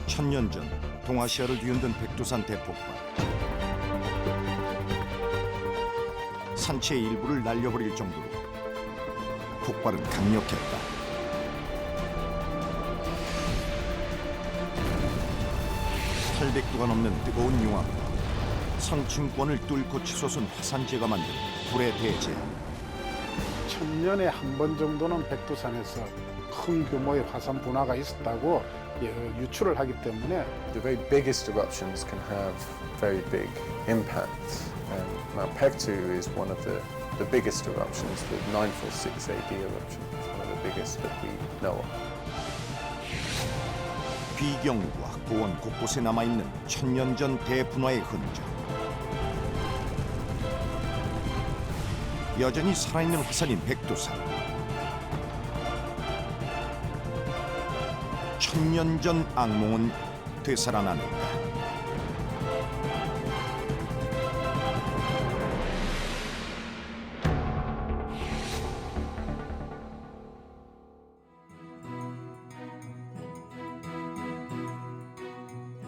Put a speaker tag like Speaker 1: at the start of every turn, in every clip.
Speaker 1: 천년 전 동아시아를 뒤흔든 백두산 대폭발. 산체의 일부를 날려버릴 정도로 폭발은 강력했다. (800도가) 넘는 뜨거운 용암과 성층권을 뚫고 치솟은 화산재가 만든 불의 대재.
Speaker 2: 천년에 한 번 정도는 백두산에서 큰 규모의 화산 분화가 있었다고 유추를 하기 때문에
Speaker 3: The very biggest eruptions can have very big impacts. And Mount Pektu is one of the biggest eruptions, the 946 AD eruption. It's one of the biggest that we know of.
Speaker 1: 비경과 고원 곳곳에 남아있는 천년 전 대분화의 흔적. 여전히 살아있는 화산인 백두산. 천년 전 악몽은 되살아나는가.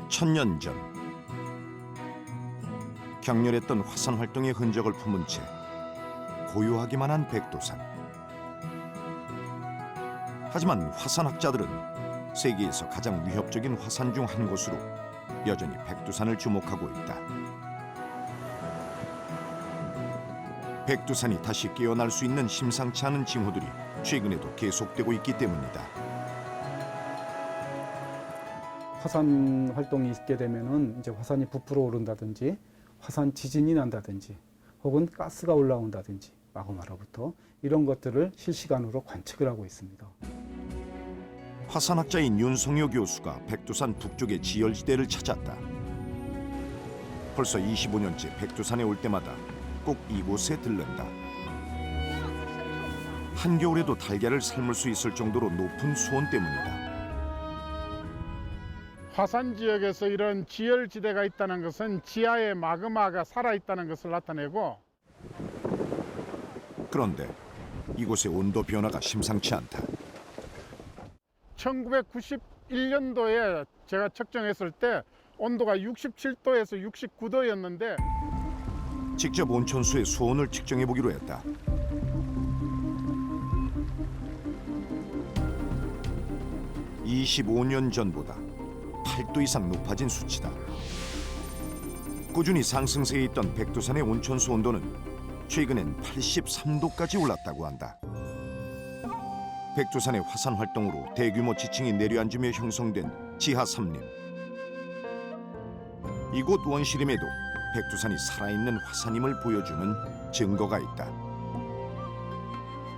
Speaker 1: 천년 전 격렬했던 화산 활동의 흔적을 품은 채 고요하기만 한 백두산. 하지만 화산학자들은 세계에서 가장 위협적인 화산 중 한 곳으로 여전히 백두산을 주목하고 있다. 백두산이 다시 깨어날 수 있는 심상치 않은 징후들이 최근에도 계속되고 있기 때문이다.
Speaker 2: 화산 활동이 있게 되면은 이제 화산이 부풀어 오른다든지 화산 지진이 난다든지 혹은 가스가 올라온다든지 마그마로부터 이런 것들을 실시간으로 관측을 하고 있습니다.
Speaker 1: 화산학자인 윤성효 교수가 백두산 북쪽의 지열지대를 찾았다. 벌써 25년째 백두산에 올 때마다 꼭 이곳에 들른다. 한겨울에도 달걀을 삶을 수 있을 정도로 높은 수온 때문이다.
Speaker 4: 화산 지역에서 이런 지열지대가 있다는 것은 지하에 마그마가 살아있다는 것을 나타내고,
Speaker 1: 그런데 이곳의 온도 변화가 심상치 않다.
Speaker 4: 1991년도에 제가 측정했을 때 온도가 67도에서 69도였는데
Speaker 1: 직접 온천수의 수온을 측정해 보기로 했다. (25년) 전보다 8도 이상 높아진 수치다. 꾸준히 상승세에 있던 백두산의 온천수 온도는 최근엔 83도까지 올랐다고 한다. 백두산의 화산 활동으로 대규모 지층이 내려앉으며 형성된 지하 삼림. 이곳 원시림에도 백두산이 살아있는 화산임을 보여주는 증거가 있다.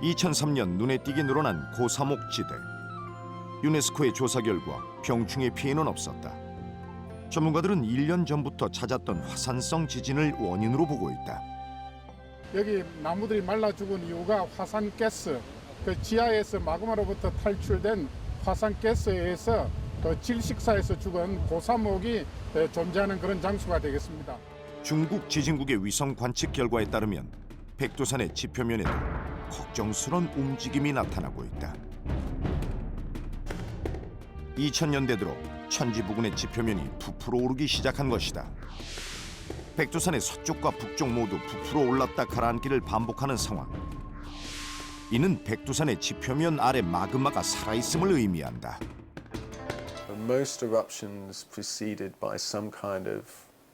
Speaker 1: 2003년 눈에 띄게 늘어난 고사목지대. 유네스코의 조사 결과 병충해 피해는 없었다. 전문가들은 1년 전부터 잦았던 화산성 지진을 원인으로 보고 있다.
Speaker 4: 여기 나무들이 말라 죽은 이유가 화산가스, 그 지하에서 마그마로부터 탈출된 화산가스에 의해서 그 질식사에서 죽은 고사목이 존재하는 그런 장소가 되겠습니다.
Speaker 1: 중국 지진국의 위성 관측 결과에 따르면 백두산의 지표면에도 걱정스러운 움직임이 나타나고 있다. 2000년대 들어 천지 부근의 지표면이 부풀어 오르기 시작한 것이다. 백두산의 서쪽과 북쪽 모두 부풀어 올랐다 가라앉기를 반복하는 상황. 이는 백두산의 지표면 아래 마그마가 살아있음을 의미한다.
Speaker 3: Most eruptions preceded by some kind of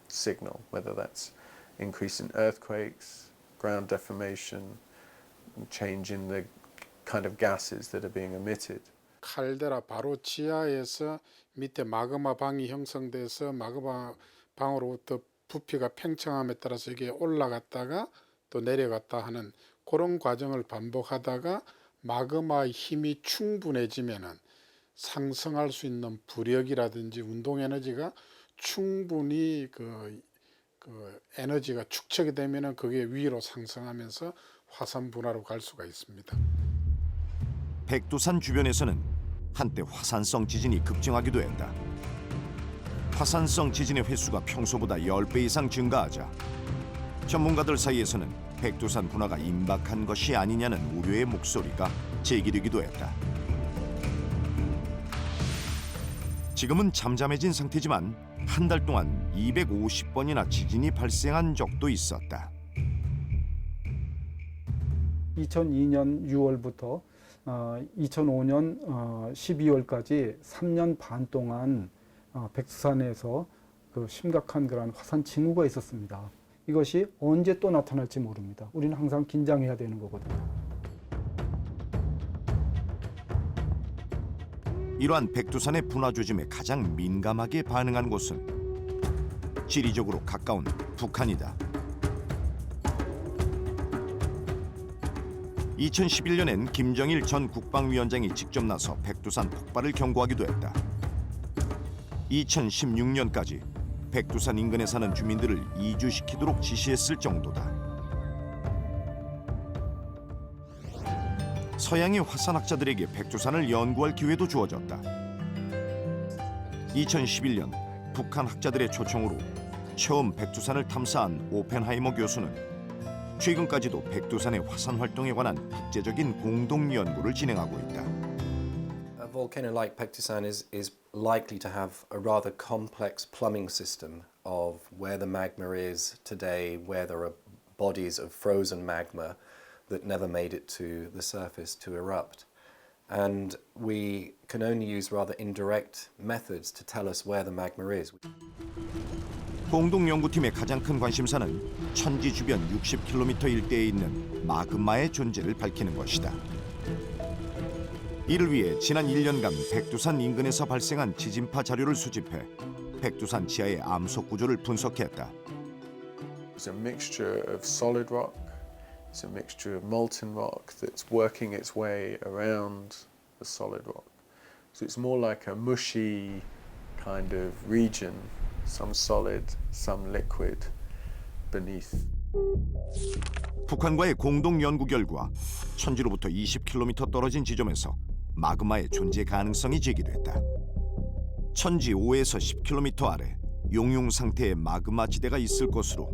Speaker 3: signal, whether that's increase in earthquakes, ground deformation, change in the kind of gases that are being emitted.
Speaker 4: 칼데라 바로 지하에서 밑에 마그마 방이 형성돼서 마그마 방으로부터 부피가 팽창함에 따라서 이게 올라갔다가 또 내려갔다 하는 그런 과정을 반복하다가 마그마의 힘이 충분해지면은 상승할 수 있는 부력이라든지 운동 에너지가 충분히 그 에너지가 축적이 되면은 그게 위로 상승하면서 화산 분화로 갈 수가 있습니다.
Speaker 1: 백두산 주변에서는 한때 화산성 지진이 급증하기도 했다. 화산성 지진의 횟수가 평소보다 10배 이상 증가하자 전문가들 사이에서는 백두산 분화가 임박한 것이 아니냐는 우려의 목소리가 제기되기도 했다. 지금은 잠잠해진 상태지만 한 달 동안 250번이나 지진이 발생한 적도 있었다.
Speaker 2: 2002년 6월부터 2005년 12월까지 3년 반 동안 백두산에서 그 심각한 그런 화산 징후가 있었습니다. 이것이 언제 또 나타날지 모릅니다. 우리는 항상 긴장해야 되는 거거든요.
Speaker 1: 이러한 백두산의 분화 조짐에 가장 민감하게 반응한 곳은 지리적으로 가까운 북한이다. 2011년엔 김정일 전 국방위원장이 직접 나서 백두산 폭발을 경고하기도 했다. 2016년까지 백두산 인근에 사는 주민들을 이주시키도록 지시했을 정도다. 서양의 화산학자들에게 백두산을 연구할 기회도 주어졌다. 2011년 북한 학자들의 초청으로 처음 백두산을 탐사한 오펜하이머 교수는 최근까지도 백두산의 화산 활동에 관한 국제적인 공동 연구를 진행하고 있다.
Speaker 5: A volcano like Pektusan is likely to have a rather complex plumbing system of where the magma is today, where there are bodies of frozen magma that never made it to the surface to erupt. And we can only use rather indirect methods to tell us where the magma is.
Speaker 1: 공동 연구팀의 가장 큰 관심사는 천지 주변 60km 일대에 있는 마그마의 존재를 밝히는 것이다. 이를 위해 지난 1년간 백두산 인근에서 발생한 지진파 자료를 수집해 백두산 지하의 암석 구조를 분석했다.
Speaker 3: It's a mixture of solid rock, it's a mixture of molten rock that's working its way around the solid rock. So it's more like a mushy kind of region, some solid, some liquid beneath.
Speaker 1: 북한과의 공동 연구 결과 천지로부터 20km 떨어진 지점에서 마그마의 존재 가능성이 제기됐다. 천지 5에서 10km 아래 용융 상태의 마그마 지대가 있을 것으로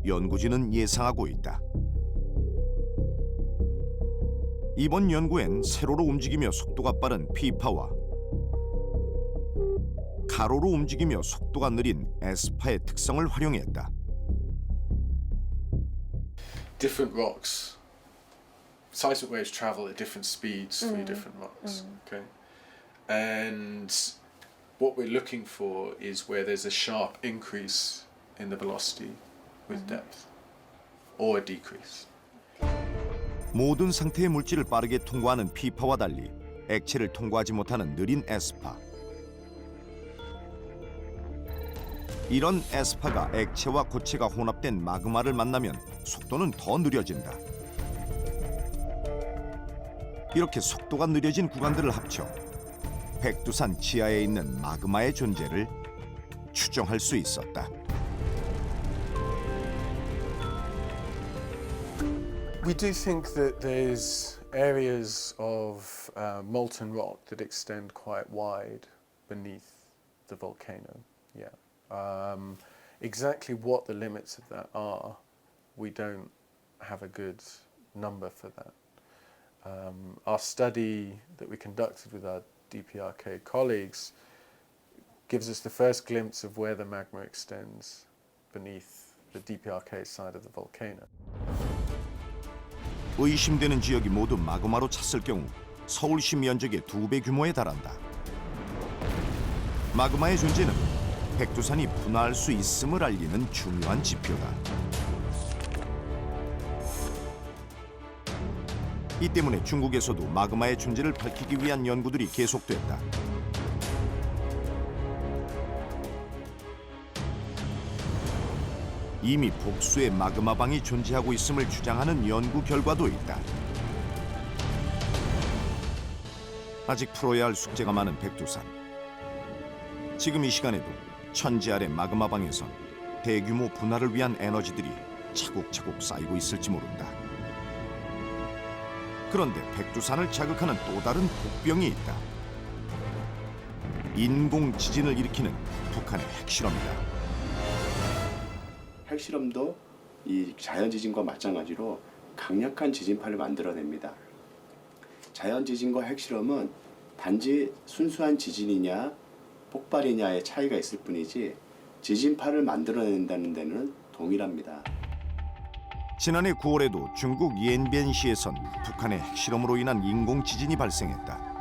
Speaker 1: 연구진은 예상하고 있다. 이번 연구엔 세로로 움직이며 속도가 빠른 P파와 가로로 움직이며 속도가 느린 S파의 특성을 활용했다.
Speaker 3: Different rocks, seismic waves travel at different speeds through different rocks. Okay, and what we're looking for is where there's a sharp increase in the velocity with depth, or a decrease.
Speaker 1: 모든 상태의 물질을 빠르게 통과하는 P파와 달리 액체를 통과하지 못하는 느린 S파. 이런 S파가 액체와 고체가 혼합된 마그마를 만나면 속도는 더 느려진다. 이렇게 속도가 느려진 구간들을 합쳐 백두산 지하에 있는 마그마의 존재를 추정할 수 있었다.
Speaker 3: We do think that there's areas of molten rock that extend quite wide beneath the volcano. Yeah. Exactly what the limits of that are, we don't have a good number for that. Our study that we conducted with our DPRK colleagues gives us the first glimpse of where the magma extends beneath the DPRK side of the volcano.
Speaker 1: 의심되는 지역이 모두 마그마로 찼을 경우 서울시 면적의 2배 규모에 달한다. 마그마의 존재는 백두산이 분화할 수 있음을 알리는 중요한 지표다. 이 때문에 중국에서도 마그마의 존재를 밝히기 위한 연구들이 계속됐다. 이미 복수의 마그마방이 존재하고 있음을 주장하는 연구 결과도 있다. 아직 풀어야 할 숙제가 많은 백두산. 지금 이 시간에도 천지 아래 마그마방에선 대규모 분화를 위한 에너지들이 차곡차곡 쌓이고 있을지 모른다. 그런데 백두산을 자극하는 또 다른 복병이 있다. 인공 지진을 일으키는 북한의 핵실험이다.
Speaker 6: 핵실험도 이 자연지진과 마찬가지로 강력한 지진파를 만들어냅니다. 자연지진과 핵실험은 단지 순수한 지진이냐 폭발이냐의 차이가 있을 뿐이지 지진파를 만들어낸다는 데는 동일합니다.
Speaker 1: 지난해 9월에도 중국 옌비안시에선 북한의 핵실험으로 인한 인공 지진이 발생했다.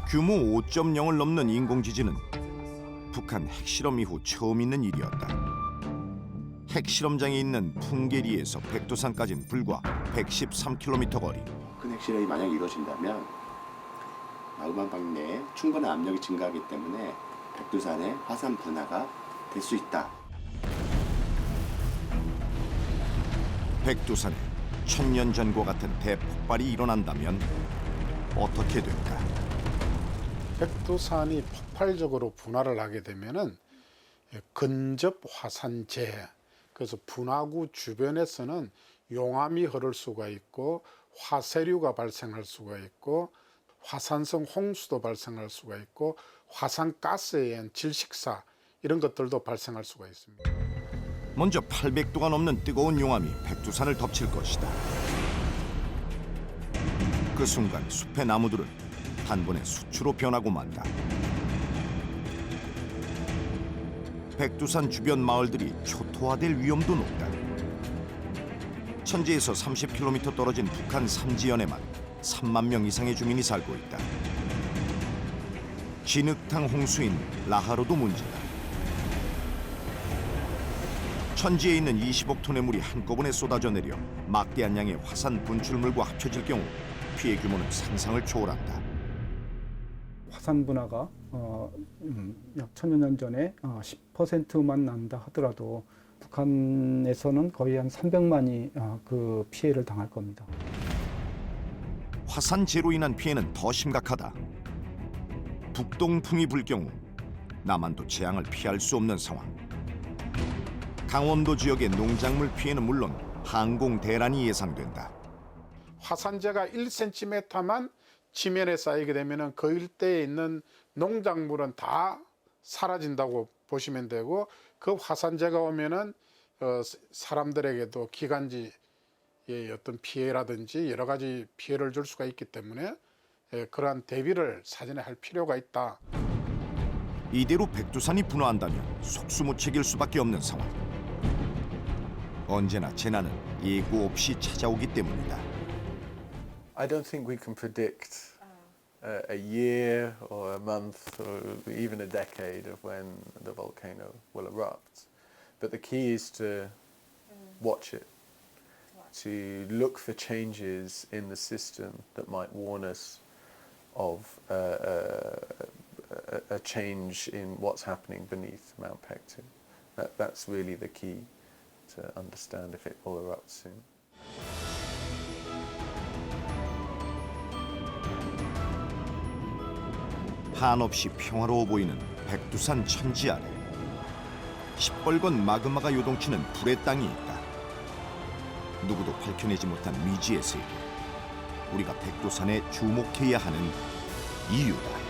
Speaker 1: 규모 5.0을 넘는 인공 지진은 북한 핵실험 이후 처음 있는 일이었다. 핵실험장이 있는 풍계리에서 백두산까지는 불과 113km 거리.
Speaker 6: 큰 핵실험이 만약 이루어진다면 마그마방 내에 충분한 압력이 증가하기 때문에 백두산의 화산 분화가 될 수 있다.
Speaker 1: 백두산에 1000년 전과 같은 대폭발이 일어난다면 어떻게 될까?
Speaker 4: 백두산이 폭발적으로 분화를 하게 되면은 근접 화산재, 그래서 분화구 주변에서는 용암이 흐를 수가 있고 화쇄류가 발생할 수가 있고 화산성 홍수도 발생할 수가 있고 화산가스에 의한 질식사 이런 것들도 발생할 수가 있습니다.
Speaker 1: 먼저 800도가 넘는 뜨거운 용암이 백두산을 덮칠 것이다. 그 순간 숲의 나무들은 단번에 수추로 변하고 만다. 백두산 주변 마을들이 초토화될 위험도 높다. 천지에서 30km 떨어진 북한 삼지연에만 3만 명 이상의 주민이 살고 있다. 진흙탕 홍수인 라하로도 문제다. 천지에 있는 20억 톤의 물이 한꺼번에 쏟아져 내려 막대한 양의 화산 분출물과 합쳐질 경우 피해 규모는 상상을 초월한다.
Speaker 2: 화산 분화가 약 1000여 년 전에 10%만 난다 하더라도 북한에서는 거의 한 300만이 그 피해를 당할 겁니다.
Speaker 1: 화산재로 인한 피해는 더 심각하다. 북동풍이 불 경우 남한도 재앙을 피할 수 없는 상황. 강원도 지역의 농작물 피해는 물론 항공 대란이 예상된다.
Speaker 4: 화산재가 1cm만 지면에 쌓이게 되면은 그 일대에 있는 농작물은 다 사라진다고 보시면 되고, 그 화산재가 오면은 사람들에게도 기관지의 어떤 피해라든지 여러 가지 피해를 줄 수가 있기 때문에 그러한 대비를 사전에 할 필요가 있다.
Speaker 1: 이대로 백두산이 분화한다면 속수무책일 수밖에 없는 상황. 언제나 재난은 예고 없이 찾아오기 때문이다.
Speaker 3: I don't think we can predict a year or a month or even a decade of when the volcano will erupt. But the key is to watch it, to look for changes in the system that might warn us of a change in what's happening beneath Mount Pektu. That's really the key to understand if it will erupt soon.
Speaker 1: 한없이 평화로워 보이는 백두산 천지 아래 시뻘건 마그마가 요동치는 불의 땅이 있다. 누구도 밝혀내지 못한 미지의 세계. 우리가 백두산에 주목해야 하는 이유다.